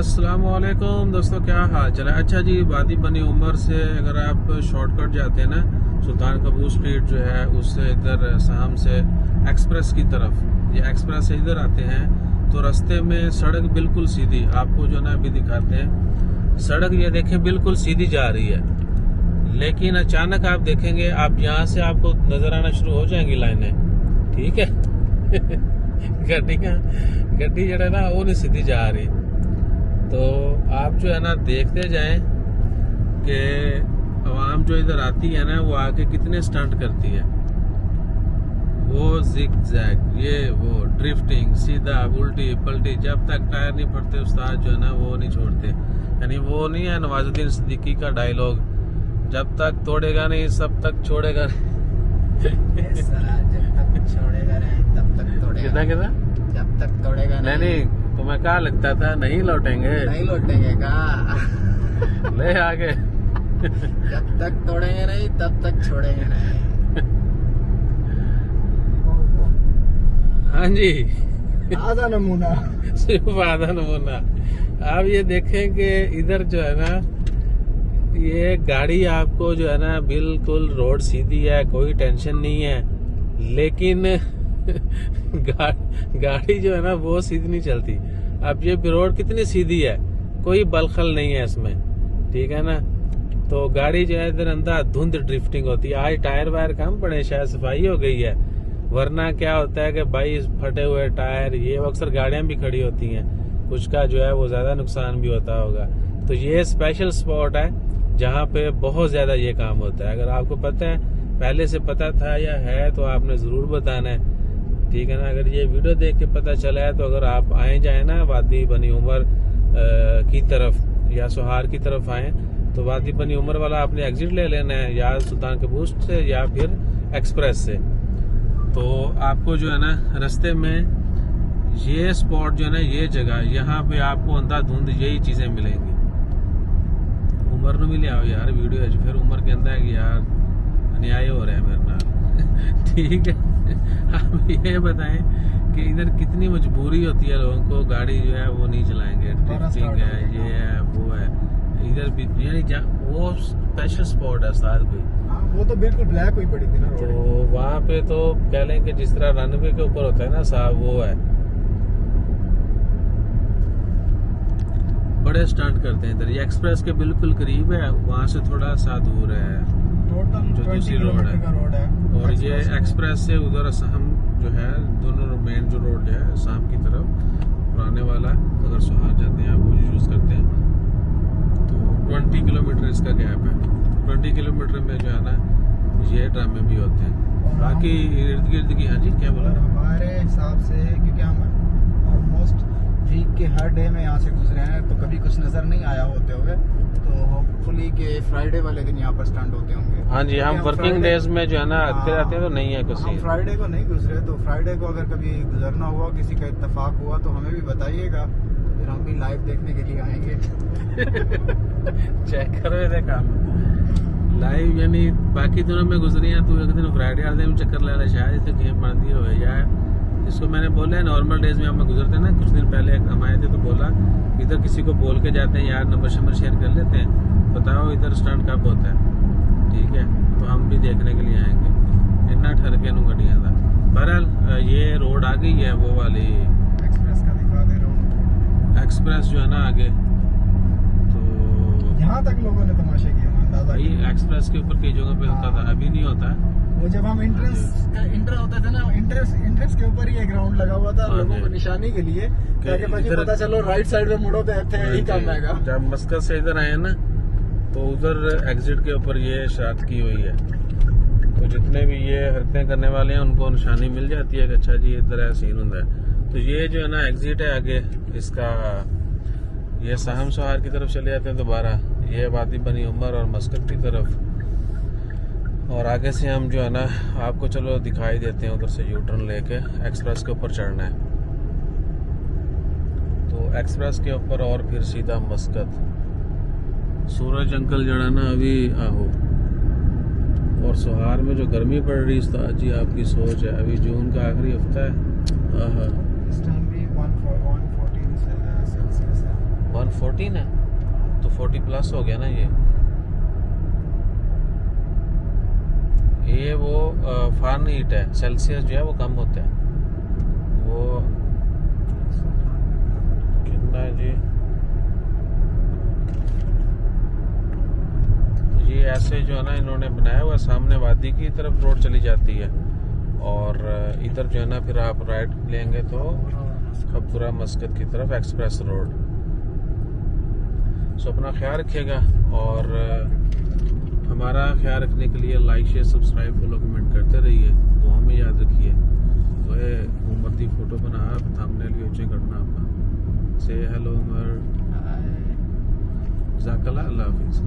अस्सलाम वालेकुम दोस्तों, क्या हाल चला। अच्छा जी, वादी बनी उमर से अगर आप शॉर्टकट जाते हैं ना, सुल्तान कबूस स्ट्रीट जो है उससे इधर साम से एक्सप्रेस की तरफ, ये एक्सप्रेस से इधर आते हैं तो रास्ते में सड़क बिल्कुल सीधी, आपको जो ना अभी दिखाते हैं सड़क, ये देखें बिल्कुल सीधी जा रही है। लेकिन अचानक आप देखेंगे, आप यहाँ से आपको नजर आना शुरू हो जाएंगी लाइनें, ठीक है। गड्डी जो है ना वो नहीं सीधी जा रही, तो आप जो है ना देखते जाएं कि आवाम जो इधर आती है ना वो आके कितने स्टंट करती है। वो जिग जैग, ये वो ड्रिफ्टिंग, सीधा उल्टी पलटी, जब तक टायर नहीं फटते उस्ताद जो है ना वो नहीं छोड़ते। यानी वो नहीं है नवाजुद्दीन सिद्दीकी का डायलॉग, जब तक तोड़ेगा नहीं सब तक छोड़ेगा नहीं। जब तक छोड़ेगा नहीं तब तक तोड़ेगा। कितना जब तक तोड़ेगा नहीं तुम्हें क्या लगता था नहीं लौटेंगे का। ले आगे। जब तक तोड़ेंगे नहीं तब तक छोड़ेंगे नहीं। हाँ जी, आधा नमूना, सिर्फ आधा नमूना। आप ये देखें कि इधर जो है ना ये गाड़ी आपको जो है ना बिल्कुल रोड सीधी है, कोई टेंशन नहीं है, लेकिन गाड़ी जो है ना वो सीधी नहीं चलती। अब ये रोड कितनी सीधी है, कोई बलखल नहीं है इसमें, ठीक है ना। तो गाड़ी जो है इधर अंधाधुंध ड्रिफ्टिंग होती है। आज टायर वायर कम पड़े, शायद सफाई हो गई है, वरना क्या होता है कि भाई फटे हुए टायर, ये अक्सर गाड़ियां भी खड़ी होती हैं, कुछ का जो है वो ज्यादा नुकसान भी होता होगा। तो ये स्पेशल स्पॉट है जहाँ पे बहुत ज्यादा ये काम होता है। अगर आपको पता है, पहले से पता था या है, तो आपने जरूर बताना है, ठीक है ना। अगर ये वीडियो देख के पता चला है तो अगर आप आए जाए ना वादी बनी उमर की तरफ या सोहार की तरफ आए तो वादी बनी उमर वाला आपने एग्जिट ले लेना है, या सुल्तान कबूस से या फिर एक्सप्रेस से। तो आपको जो है ना रास्ते में ये स्पॉट जो है ना, ये जगह, यहाँ पे आपको अंधाधुंध यही चीजें मिलेंगी। उमर ने भी ले आओ यार वीडियो, फिर उमर कहता है कि यार अन्याय हो रहा है मेरे नाल। ठीक है, आप ये बताएं कि इधर कितनी मजबूरी होती है लोगों को, गाड़ी जो है वो नहीं चलाएंगे, ड्रिफ्टिंग है, ये है वो है। इधर भी यानी वो स्पेशल स्पॉट है साथ कोई, वो तो बिल्कुल ब्लैक हुई पड़ी थी ना तो वहाँ पे तो कह लें कि जिस तरह रनवे के ऊपर होता है ना साहब, वो है। बड़े स्टंट करते हैं इधर। ये एक्सप्रेस के बिल्कुल करीब है, वहाँ से थोड़ा सा दूर है जो दूसरी रोड है। और ये एक्सप्रेस से उधर हम जो है दोनों मेन जो रोड है शाम की तरफ पुराने वाला, अगर सोहार जाते हैं आप वो यूज करते हैं तो 20 किलोमीटर इसका गैप है। 20 किलोमीटर में जो है ना ये ड्रामे भी होते हैं। बाकी इर्द गिर्द की, हाँ जी क्या बोला? हमारे हिसाब से क्योंकि हम ऑलमोस्ट वीक के हर डे में यहाँ से गुजरे हैं तो कभी कुछ नजर नहीं आया होते हुए, तो होपफुली के फ्राइडे वाले दिन यहाँ पर स्टंट होते होंगे। हाँ जी, हम वर्किंग डेज में जो है ना आते जाते हैं तो नहीं है कुछ। हम फ्राइडे को नहीं गुजरे, तो फ्राइडे को अगर कभी गुजरना हुआ, किसी का इत्तेफाक हुआ तो हमें भी बताइएगा, फिर हम भी लाइव देखने के लिए आएंगे। चेक करो ये काम लाइव, यानी बाकी दिनों में गुजरी है तो एक दिन फ्राइडे वाले दिन चक्कर ले शायद इसे गेम बनती हो या इसको मैंने बोला है। नॉर्मल डेज में हम गुजरते हैं ना, कुछ दिन पहले हम आए थे तो बोला इधर किसी को बोल के जाते हैं यार, नंबर शंबर शेयर कर लेते हैं, बताओ इधर स्टंट कब होता है, ठीक है। तो हम भी देखने के लिए आएंगे, इतना ठहर के नू गड्डियां था। बहरहाल ये रोड आ गई है वो वाली एक्सप्रेस का, दिखा दे रहा हूँ एक्सप्रेस जो है ना आगे, तो यहाँ तक लोगों ने तमाशे किए, अंदाजा भाई एक्सप्रेस के ऊपर कई जगह पे होता था, अभी नहीं होता। वो जब हम इंटर होते थे ना, इंट्रेंस के ऊपर ही एक ग्राउंड लगा हुआ था लोगों को निशानी के लिए, ताकि पता चलो राइट साइड में मुड़ो तो यही काम आएगा। जब मस्कत से इधर आए ना तो उधर एग्जिट के ऊपर ये शर्त की हुई है, तो जितने भी ये हरकतें करने वाले हैं उनको निशानी मिल जाती है कि अच्छा जी इधर है सीन होता है। तो ये जो है ना एग्जिट है आगे इसका, ये साहम सोहार की तरफ चले जाते हैं दोबारा, ये वादी बनी उमर और मस्कत की तरफ, और आगे से हम जो है ना आपको चलो दिखाई देते हैं, उधर से यू टर्न लेके एक्सप्रेस के ऊपर चढ़ना है। तो एक्सप्रेस के ऊपर और फिर सीधा मस्कत। सूरज अंकल जड़ा ना अभी आहो, और सोहार में जो गर्मी पड़ रही उस्ताद जी आपकी सोच है, अभी जून का आखिरी हफ्ता है, 14 है तो 40 प्लस हो गया ना ये वो फारेनहीट है, सेल्सियस जो है वो कम होता है। वो कितना है जी, ये ऐसे जो है ना इन्होंने बनाया हुआ, सामने वादी की तरफ रोड चली जाती है और इधर जो है ना फिर आप राइट लेंगे तो खबपुरा मस्जिद की तरफ एक्सप्रेस रोड। सो अपना ख्याल रखिएगा और हमारा ख्याल रखने के लिए like share subscribe follow comment करते रहिए, दुआ में याद रखिए। तो ये उमर की फोटो बना थंबनेल भी ऊंचे करना आपका। से हेलो उमर, जज़ाकल्लाह, अल्लाह हाफिज़।